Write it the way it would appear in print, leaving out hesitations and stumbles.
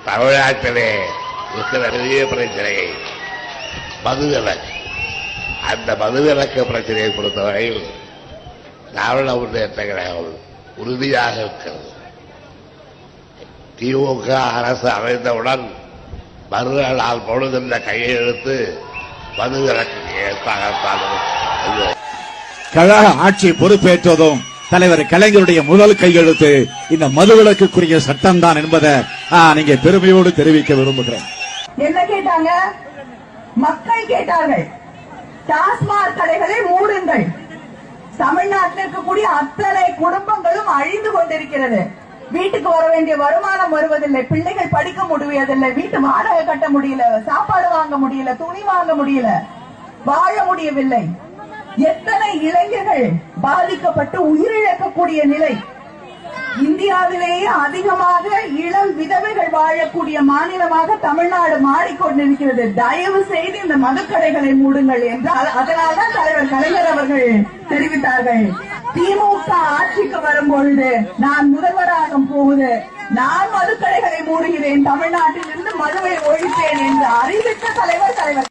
தமிழ்நாட்டிலே இருக்கிற பெரிய பிரச்சனை மதுவிலக்கு. அந்த மதுவிலக்கு பிரச்சனையை பொறுத்தவரையில் திராவிட முன்னேற்ற கழகம் உறுதியாக இருக்கிறது. திமுக அரசு அமைந்தவுடன் மறுநாள் பொழுதுள்ள கையெழுத்து மதுவிலக்கு கையெழுத்தாகத்தான். கழக ஆட்சி பொறுப்பேற்றதும் தலைவர் கலைஞருடைய முதல் கையெழுத்து இந்த மதுவிலக்குரிய சட்டம் தான் என்பதை நீங்க பெருமையோடு தெரிவிக்க விரும்புகிறேன். என்ன கேட்டாங்க? மக்கள் கேட்டார்கள், டாஸ்மாக் கடைகளை மூடுங்கள். தமிழ்நாட்டில் இருக்கக்கூடிய அத்தனை குடும்பங்களும் அழிந்து கொண்டிருக்கிறது. வீட்டுக்கு வர வேண்டிய வருமானம் வருவதில்லை, பிள்ளைகள் படிக்க முடியவில்லை, வீட்டு வாடகை கட்ட முடியல, சாப்பாடு வாங்க முடியல, துணி வாங்க முடியல, வாழ முடியவில்லை. எத்தனை இளைஞர்கள் பாதிக்கப்பட்டு உயிரிழக்கக்கூடிய நிலை. இந்தியாவிலேயே அதிகமாக இளம் விதவைகள் வாழக்கூடிய மாநிலமாக தமிழ்நாடு மாறிக்கொண்டிருக்கிறது. தயவு செய்து இந்த மதுக்கடைகளை மூடுங்கள் என்றால் அதனால்தான் தலைவர் கலைஞர் அவர்கள் தெரிவித்தார்கள், திமுக ஆட்சிக்கு வரும்பொழுது நான் முதல்வராக போகுது, நான் மதுக்கடைகளை மூடுகிறேன், தமிழ்நாட்டில் இருந்து மதுவை ஒழிப்பேன் என்று அறிவித்த தலைவர்